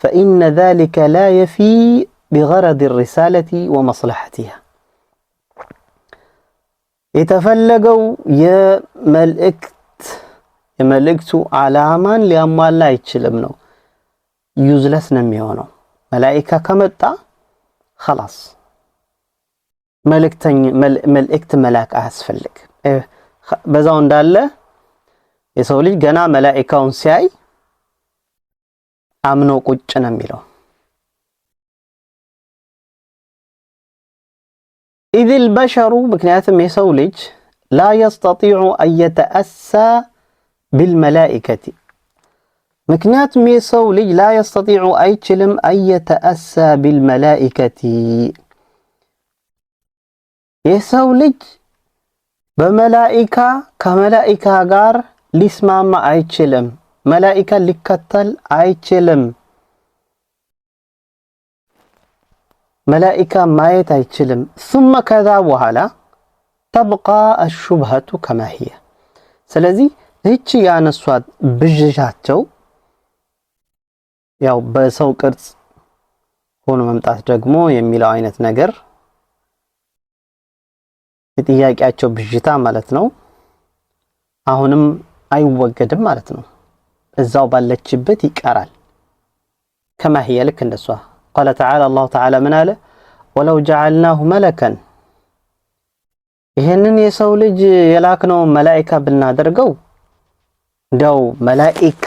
فإن ذلك لا يفي بغرض الرسالة ومصلحتها يتفلقوا يملكت علامان لأما لا يتشلمنو يوزلس نميونو ملائكة كمتا خلاص ملئكت ملاك أسفلك بزاون دالة يسولي جنا ملائكة ونسياي أمنو قجنا ميلو إذ البشر بكنياتهم يسولي لا يستطيع أن يتأسى بالملائكة مكنياتهم يسولي لا يستطيع أي كلم أن يتأسى بالملائكة يسولي بملائكة كملائكة غار لسمع ما أي كلم ملائكة لكتل أي كلم ملائكة ما أي كلم ثم كذا وهلا تبقى الشبهة كما هي سلذي هيك يعني السواد بججاتو ያው በሰው ቅርጽ ሆኖ መምጣት ደግሞ የሚለው አይነት ነገር የጥያቄያቸው ብጅታ ማለት ነው አሁንም አይወገድም ማለት ነው እዛው ባለችበት ይቀራል كما هي لك እንደሷ قال تعالى الله تعالى من አለ ولو جعلناه ملكا ይሄንን የሰው ልጅ የላክነው መላእክት ብናደርገው እንደው መላእክት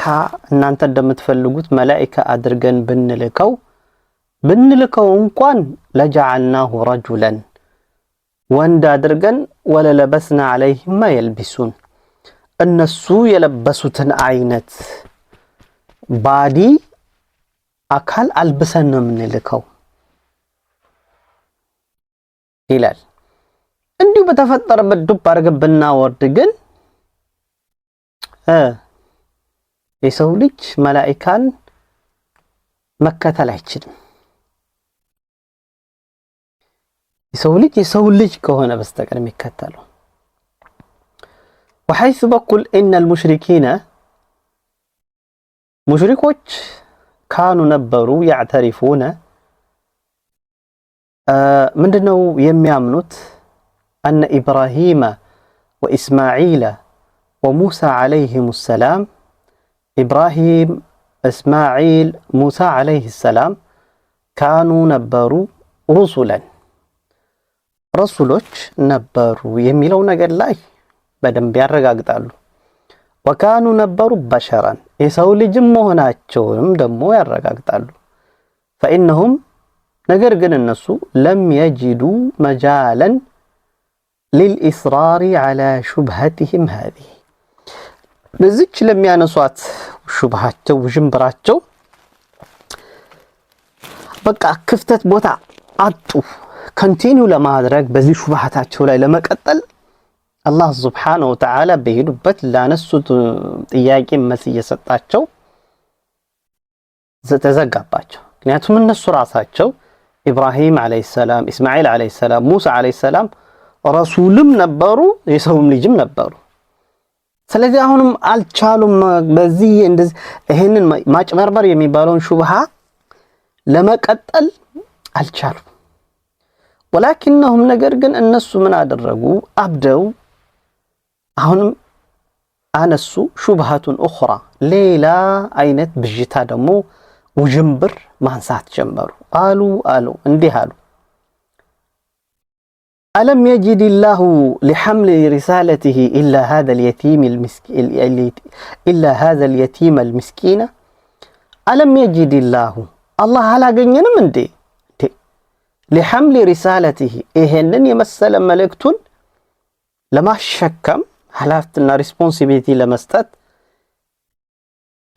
እናንተ እንደምትፈልጉት መላእክት አድርገን ብንልከው እንኳን لجعلناه رجلا ወንድ አድርገን وللبسنا عليهم ما يلبسون እነሱ የለበሱትን አይነት ባዲ አካል አልብሰን ነው የምንልከው ይላል እንዲሁ በተፈጠረበት ዱብ አርገብና ወርድ ግን የሰው ልጅ መላእክታን መከተል አይችልም የሰው ልጅ ከሆነ በስተቀር የሚከተለው وحيث بقول إن المشركين مشركوች كانوا ነበሩ يعترفون ምንድነው የሚያምኑት أن إبراهيم وإسماعيل وموسى عليهم السلام إبراهيم إسماعيل موسى عليه السلام كانوا ነበሩ رسولوች ነበሩ የሚለው ነገር ላይ በደንብ ያረጋግጣሉ وكانوا ነበሩ بشرا የሰው ልጅም መሆናቸውንም ደግሞ ያረጋግጣሉ فإنهم ነገር ግን እነሱ لم يجدوا مجالا للإصرار على شبهتهم هذه በዚች ለሚያነሷት ሹብሃቸው ውዥንብራቸው በቃ ክፍተት ቦታ አጡ ኮንቲኒው ለማድረግ በዚህ ሹብሃታቸው ላይ ለመቀጠል አላህ Subhanahu Wa Ta'ala በሄዱበት ላነሱት ጥያቄ መልስ እየሰጣቸው ተዘጋባቸው ምክንያቱም እነሱ ራሳቸው ኢብራሂም አለይሂ ሰላም እስማኤል አለይሂ ሰላም ሙሳ አለይሂ ሰላም ረሱልም ነበሩ የሰውም ልጅም ነበሩ ስለዚህ አሁንም አልቻሉም በዚህ እንደዚህ ይሄንን ማጭበርበር የሚባለውን ሹብሃ ለመቀጠል አልቻሉም ولكنهم ነገር ግን እነሱ ምን አደረጉ አብደው አሁንም አነሱ ሹብሃቱን اخرى ሌላ አይነት ብጅታ ደግሞ ውጅንብር ማንሳት ጀመሩ አሉ እንዲህ አሉ ألم يجد الله لحمل رسالته إلا هذا اليتيم المسكين ألم يجد الله على جنينم اندي لحمل رسالته إهنن يمثل ملكتون لما شكم حلافتنا responsibility لمستت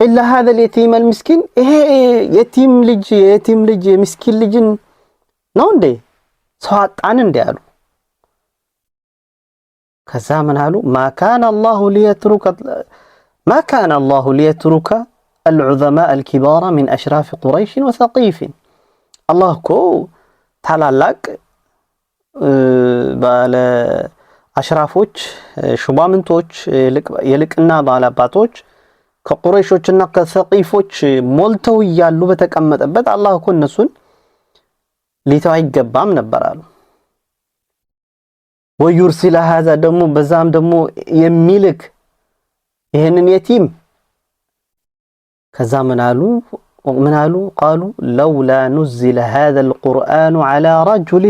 إلا هذا اليتيم المسكين يتيم لج مسكين لجن نوندي سوات عنندي قالوا كذا من قالوا ما كان الله ليترك العظماء الكبار من أشراف قريش وثقيف الله كو ታላላቅ ባለ አሽራፎች ሹማምንቶች የልቅና ባላባቶች ከቁረይሾችና ከሰቂፎች ሞልተው ያሉ በተቀመጠበት አላህ እኮ እነሱን ሊተው አይገባም ነበር አሉ። ወዩርሲለ هذا ደግሞ በዛም ደግሞ የሚልክ ይሄንን የቲም ከዛ ምን አሉ قالوا لولا نزل هذا القرآن على رجل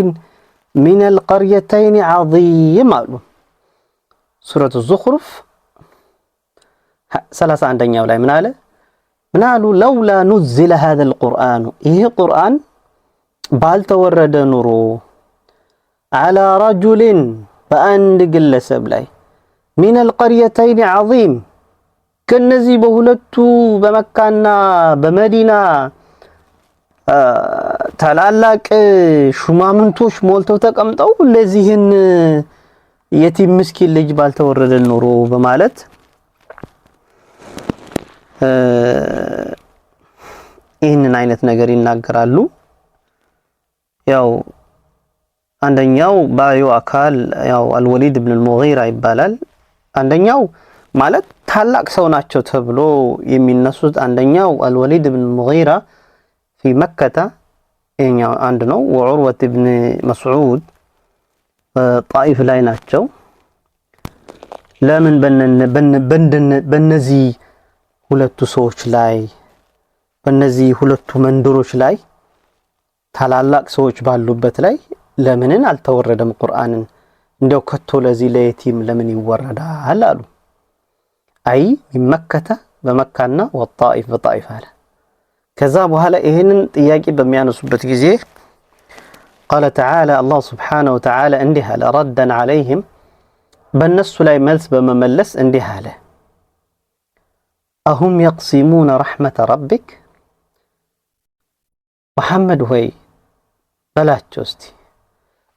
من القريتين عظيم አሉ። ሱረቱ ዙኽሩፍ 31ኛው ላይ ምን አሉ ለውላ ኑዝለ هذا القرآن ይሄ ቁርአን ባልተወረደ ኑሮ على رجل በአንድ ግለሰብ ላይ من القريتين عظيم ከነዚህ በሁለቱ በመካና በመዲና ታላላቅ ሹማምንቶች ሞልተው ተቀምጠው ለዚህን የቲም ምስኪን ልጅ ባልተወረደ ኑሮ በማለት ይህንን አይነት ነገር ይናገራሉ። ያው አንደኛው ባዩ አካል ያው አልወሊድ ኢብኑ አልሙጊራ ይባላል። አንደኛው ማለት ታላቅ ሰው ናቸው ተብሎ የሚነሱት አንደኛው አልወሊድ ኢብኑ አልሙጊራ في መከተ ይሄኛው አንድ ነው። ወዑርወት ኢብኑ መስዑድ ጣኢፍ ላይ ናቸው። ለምን በእነዚህ ሁለቱ ሰዎች ላይ በእነዚህ ሁለቱ መንደሮች ላይ ታላላቅ ሰዎች ባሉበት ላይ ለምንን አልተወረደም ቁርአንን እንደው ከቶ ለዚህ ለየቲም ለምን ይወረዳል አሉ። አይ መከተ በመካና ወጣኢፍ በጣኢፍ አለ። ከዛ በኋላ ይሄንን ጥያቄ በሚያነሱበት ጊዜ قال تعالى الله سبحانه وتعالى እንዲህ አለ ረደን عليهم በእነሱ ላይ መልስ በመመለስ እንዲህ አለ أهم يقسمون رحمة ربك محمد ሆይ በላቸው እስቲ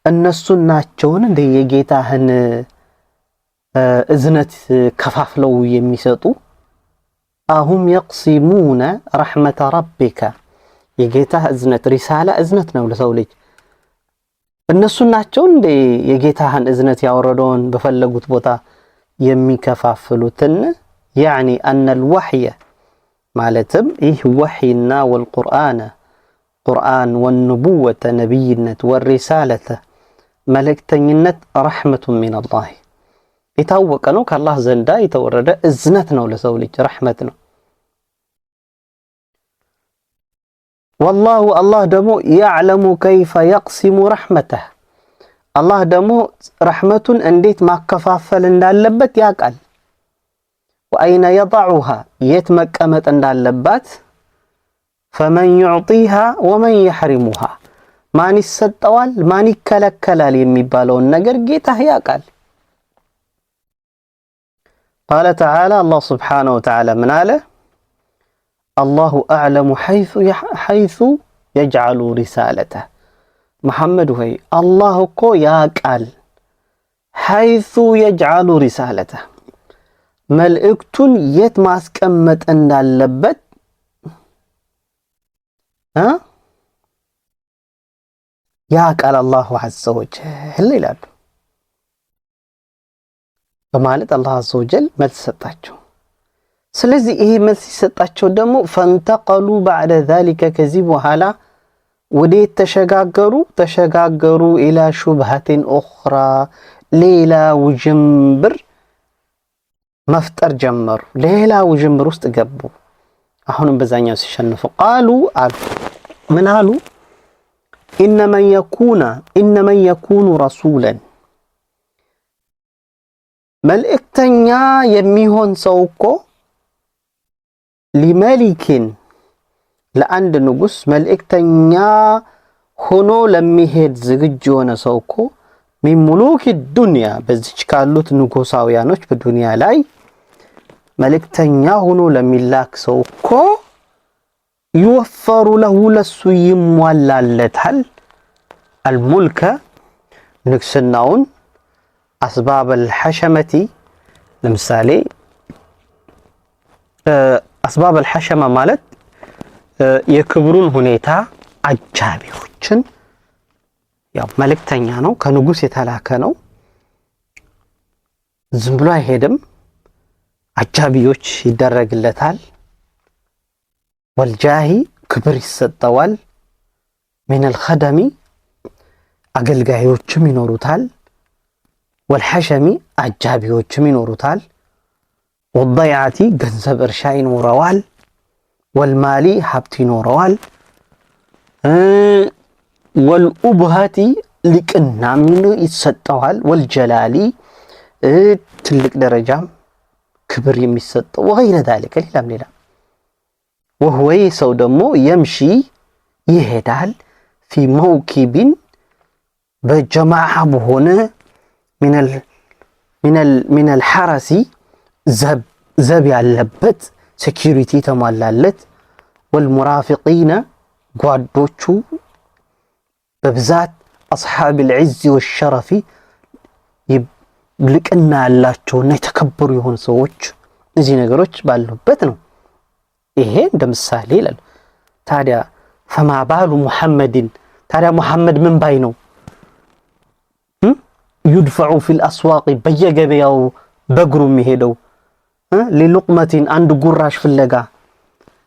እነሱ ናቸውን እንደ የጌታህን እዝነት ከፋፍለው የሚሰጡ أهم يقسمون رحمة ربك የጌታህ እዝነት ሪሳላ እዝነት ነው ለሰው ልጅ እነሱ ናቸው እንደ የጌታህን እዝነት ያወረደውን በፈለጉት ቦታ የሚከፋፍሉትን يعني أن الوحي مالتم إيه وحينا والقرآن قرآن والنبوة نبينة والرسالة ملكتنينة رحمة من الله يتوقع كالله زندا يتورد إذنتنا لسولك رحمتنا والله الله دمو يعلم كيف يقسم رحمته الله دمو رحمة انديت ما كفافل اندالبت ياقال وأين يضعها يتمكمت اندالبات فمن يعطيها ومن يحرمها ماني السطوال ماني كلكلال يميبالون نجر جيته ياقال قال تعالى الله سبحانه وتعالى من آله الله أعلم حيث يجعل رسالته محمد هي الله كو ياقال حيث يجعل رسالته መልእክቱን የት ማስቀመጥ እንዳለበት ያቃል አላሁ ዐዘ ወጀል ይላሉ በማለት አላህ ዐዘ ወጀል መልስ ሰጣቸው። ስለዚህ ይሄ መልስ ሲሰጣቸው ደግሞ ፈንተቀሉ بعد ذلك ከዚህ በኋላ ወዴት ተሸጋገሩ ኢላ ሹብሃቲን ኡኽራ ሌላ ውጅንብር መፍጠር ጀመሩ። ሌላ ውጅንብር ውስጥ ገቡ። አሁንም በዛኛው ሲሸነፉ ቃሉ አሉ ምን አሉ ኢነመን የኩኑ ረሱላን መልእክተኛ የሚሆን ሰው እኮ ሊመሊክን ለአንድ ንጉስ መልእክተኛ ሆኖ ለሚሄድ ዝግጁ የሆነ ሰው እኮ ሚን ሙሉክ ዱንያ በዚች ካሉት ንጉሳውያኖች በዱንያ ላይ መልእክተኛ ሆኖ ለሚላክ ሰው እኮ ይወፈሩ ለሁ ለሱ ይሟላለታል አልሙልከ ንግስናውን አስባብ አልሐሸመቲ ለምሳሌ አስባብ አልሐሸማ ማለት የክብሩን ሁኔታ አጃቢዎችን ያው መልእክተኛ ነው ከንጉስ የተላከ ነው ዝም ብሎ አይሄድም አጃቢዎች ይደረግለታል። ወልጃሂ ክብር ይሰጠዋል። ሚነል ኸደሚ አገልጋዮችም ይኖሩታል። ወልሐሸሚ አጃቢዎችም ይኖሩታል። ወደይዓቲ ገንዘብ እርሻ ይኖረዋል። ወልማሊ ሀብት ይኖረዋል። ወልኡብሃቲ ሊቅናም ይሰጠዋል። ወልጀላሊ ትልቅ ደረጃም ክብር የሚሰጠው ወገይረ ዛሊከ ሌላም ወህወ ሰው ደግሞ የምሺ ይሄዳል ፊ መውኪቢን በጀማዓ በሆነ ሚነል ሐረሲ ዘብ ያለበት ሴኪሪቲ ተሟላለት። ወልሙራፊቂነ ጓዶቹ በብዛት አስሓብል ዒዝ ወሸረፊ ልቅና ያላቸውና የተከበሩ የሆኑ ሰዎች እዚህ ነገሮች ባሉበት ነው። ይሄ እንደ ምሳሌ ይላል። ታዲያ ፈማ ባሉ ሙሐመድን ታዲያ ሙሐመድ ምን ባይ ነው? ዩድፈዑ ፊል አስዋቂ በየገበያው በእግሩ የሚሄደው ሊሉቅመቲን አንድ ጉራሽ ፍለጋ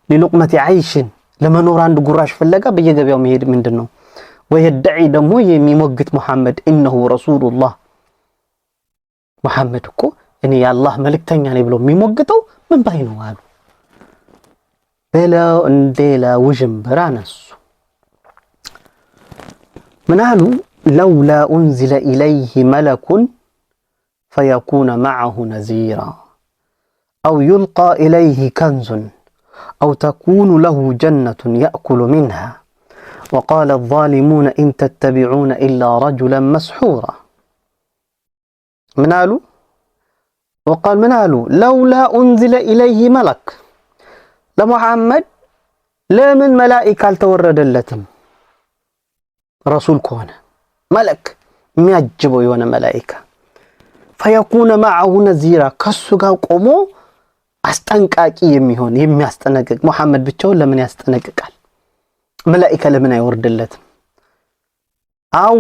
ሊሉቅመቲ ዓይሽን ለመኖር አንድ ጉራሽ ፍለጋ በየገበያው መሄድ ምንድን ነው? ወየደዒ ደግሞ የሚሞግት ሙሐመድ ኢነሁ ረሱሉላህ ሙሐመድ እኮ እኔ የአላህ መልእክተኛ ነኝ ብሎ የሚሞግተው ምን ባይ ነው አሉ። ብለው እንደላ ውዥንብር አነሱ። ምን አሉ? ለውላ ኡንዚለ ኢለይህ መለኩን ፈየኩነ መዐሁ ነዚራ አው ዩልቃ ኢለይህ ከንዙን አው ተኩኑ ለሁ ጀነቱን የእኩሉ ሚንሃ ወቃለ አዛሊሙነ ኢን ተተቢዑነ ኢላ ረጁለን መስሑራ። ምን አሉ? ወቃል ምን አሉ? ለውላ ኡንዚለ ኢለይህ መለክ ለሙሐመድ ለምን መላኢካ አልተወረደለትም? ረሱል ከሆነ መለክ የሚያጅበው የሆነ መላኢካ ፈየኩነ መዐሁ ነዚራ ከሱ ጋር ቆሞ አስጠንቃቂ የሚሆን የሚያስጠነቅቅ። ሙሐመድ ብቻውን ለምን ያስጠነቅቃል? መላኢካ ለምን አይወርድለትም?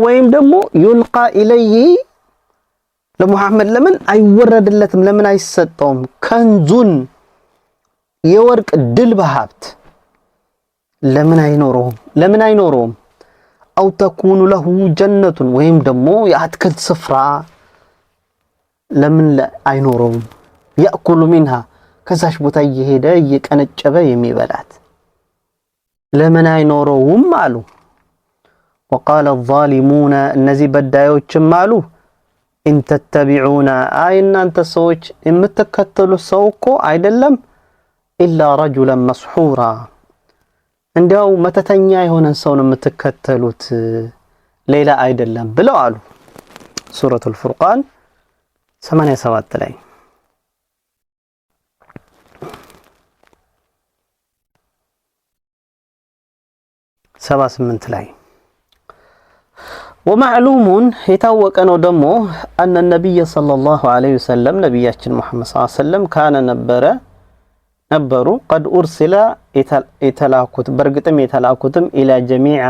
ወይም ደግሞ ዩልቃ ኢለይህ ለሙሐመድ ለምን አይወረድለትም? ለምን አይሰጠውም? ከንዙን የወርቅ ድል በሀብት ለምን አይኖረውም? አው ተኩኑ ለሁ ጀነቱን ወይም ደግሞ የአትክልት ስፍራ ለምን አይኖረውም? የእኩሉ ሚንሃ ከዛች ቦታ እየሄደ እየቀነጨበ የሚበላት ለምን አይኖረውም አሉ። ወቃለ አዛሊሙነ እነዚህ በዳዮችም አሉ ኢን ተተቢዑነ እናንተ ሰዎች የምትከተሉት ሰው እኮ አይደለም ኢላ ረጁለን መስሑራ እንዲያው መተተኛ የሆነን ሰው ነው የምትከተሉት ሌላ አይደለም ብለው አሉ። ሱረቱል ፉርቃን 87 ላይ 78 ላይ ወማዕሉሙን የታወቀ ነው ደግሞ አነ ነቢይ ሰለላሁ ዐለይሂ ወሰለም ነቢያችን ሙሐመድ ሰለላሁ ዐለይሂ ወሰለም ካነ ነበሩ ቀድ ኡርሲለ የተላኩት በእርግጥም የተላኩትም ኢላ ጀሚዓ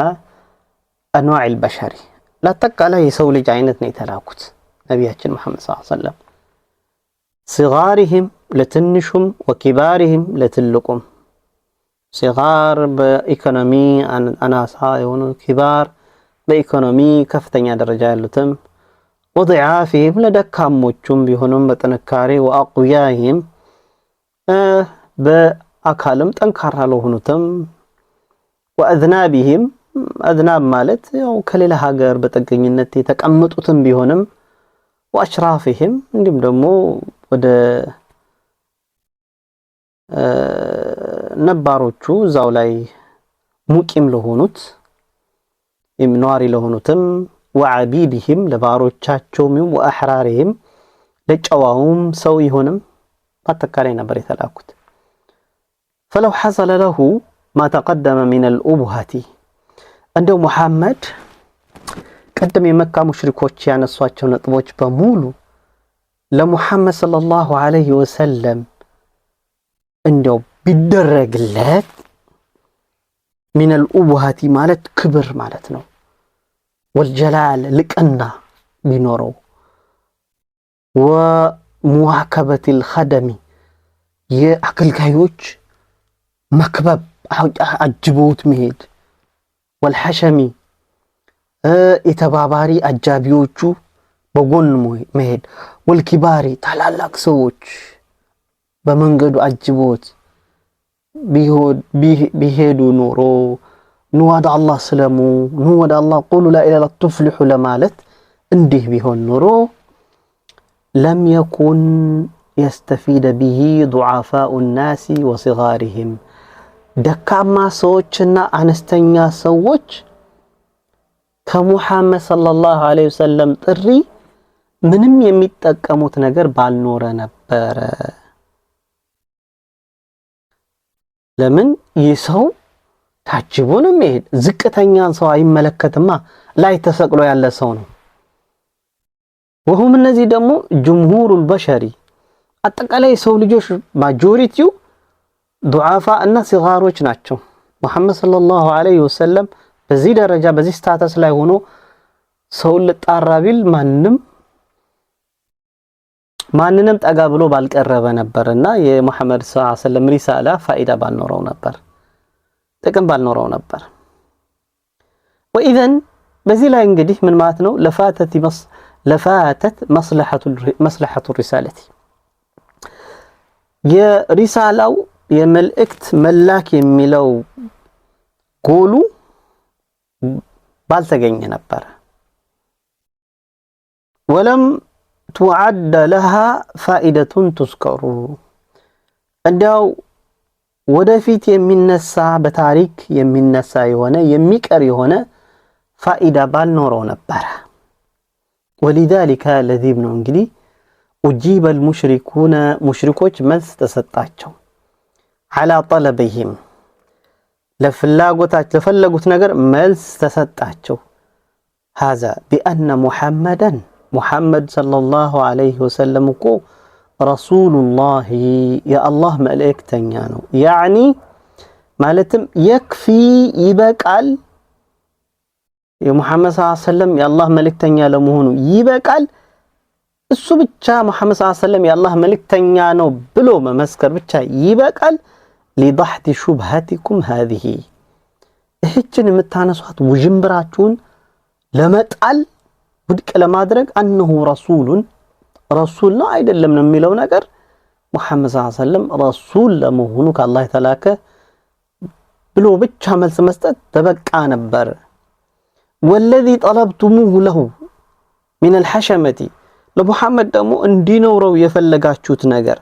አንዋዕል በሸሪ ለአጠቃላይ የሰው ልጅ አይነት ነው የተላኩት ነቢያችን ሙሐመድ ሰለላሁ ዐለይሂ ወሰለም ሲጋሪህም ለትንሹም ወኪባሪህም ለትልቁም ሲጋር በኢኮኖሚ አናሳ የሆኑ ኪባር በኢኮኖሚ ከፍተኛ ደረጃ ያሉትም ወضعافهم ለደካሞቹም ቢሆኑም በጥንካሬ ወአቅያህም በአካልም ጠንካራ ለሆኑትም ወአዝናቢህም አዝናብ ማለት ያው ከሌላ ሀገር በጥገኝነት የተቀመጡትም ቢሆንም ወአሽራፊህም እንዲሁም ደግሞ ወደ ነባሮቹ እዛው ላይ ሙቂም ለሆኑት ነዋሪ ለሆኑትም ወዓቢድህም ለባሮቻቸውም ወአሕራሪህም ለጨዋውም ሰው ይሆንም በአጠቃላይ ነበር የተላኩት። ፈለው ሐሰለ ለሁ ማ ተቀደመ ሚነል ኡቡሃቲ እንደው ሙሐመድ ቀደም የመካ ሙሽሪኮች ያነሷቸው ነጥቦች በሙሉ ለሙሐመድ ሰለላሁ ዐለይሂ ወሰለም እንደው ቢደረግለት ሚነል ኡቡሃቲ ማለት ክብር ማለት ነው። ወልጀላል ልቅና ቢኖረው ወሙዋከበቲል ኸደሚ የአገልጋዮች መክበብ አጅቦት መሄድ ወልሐሸሚ የተባባሪ አጃቢዎቹ በጎን መሄድ ወልኪባሪ ታላላቅ ሰዎች በመንገዱ አጅቦት ቢሄዱ ኖሮ ኑ ወደ አላህ ስለሙ ኑ ወደ አላህ ቁሉ ላኢላሃ ቱፍሊሑ ለማለት እንዲህ ቢሆን ኖሮ ለም የኩን يستفيد به ضعفاء الناس وصغارهم ደካማ ሰዎችና አነስተኛ ሰዎች ከሙሐመድ ሰለላሁ ዐለይሂ ወሰለም ጥሪ ምንም የሚጠቀሙት ነገር ባልኖረ ነበር። ለምን ይሰው ታጅቦ ነው የሚሄድ? ዝቅተኛን ሰው አይመለከትማ፣ ላይ ተሰቅሎ ያለ ሰው ነው። ወሁም እነዚህ ደግሞ ጅምሁሩል በሸሪ አጠቃላይ ሰው ልጆች ማጆሪቲው ዱዓፋ እና ሲጋሮች ናቸው። ሙሐመድ ሰለላሁ ዐለይሂ ወሰለም በዚህ ደረጃ በዚህ ስታተስ ላይ ሆኖ ሰው ልጣራ ቢል ማንንም ጠጋ ብሎ ባልቀረበ ነበርና የሙሐመድ ሰለላሁ ዐለይሂ ወሰለም ሪሳላ ፋኢዳ ባልኖረው ነበር፣ ጥቅም ባልኖረው ነበር። ወኢዘን በዚህ ላይ እንግዲህ ምን ማለት ነው? ለፋተት መስለሐቱ ሪሳለቲ የሪሳላው የመልእክት መላክ የሚለው ጎሉ ባልተገኘ ነበር። ወለም ቱዓደ ለሃ ፋኢደቱን ትዝከሩ እንዲያው ወደፊት የሚነሳ በታሪክ የሚነሳ የሆነ የሚቀር የሆነ ፋኢዳ ባልኖረው ነበር። ወሊዛሊከ ለዚህም ነው እንግዲህ أجيب المشركون مشركوች መልስ ተሰጣቸው على طلبهم ለፈለጉት ነገር መልስ ተሰጣቸው። هذا بأن محمد صلى الله عليه وسلم እኮ رسول الله يا الله መልእክተኛ ነው። يعني ማለትም يكفي ይበቃል የሙሐመድ ሰለላሁ ዐለይሂ ወሰለም የአላህ መልእክተኛ ለመሆኑ ይበቃል። እሱ ብቻ ሙሐመድ ሰለላሁ ዐለይሂ ወሰለም የአላህ መልእክተኛ ነው ብሎ መመስከር ብቻ ይበቃል። ሊضحት ሹብሃቲኩም هذه እህችን የምታነሷት ውዥንብራችሁን ለመጣል ውድቅ ለማድረግ أنه ረሱል ነው አይደለም ነው የሚለው ነገር ሙሐመድ ሰለላሁ ዐለይሂ ወሰለም ረሱል ለመሆኑ ከአላህ የተላከ ብሎ ብቻ መልስ መስጠት ተበቃ ነበር። والذي طلبتموه له من الحشمة ለሙሐመድ ደግሞ እንዲኖረው የፈለጋችሁት ነገር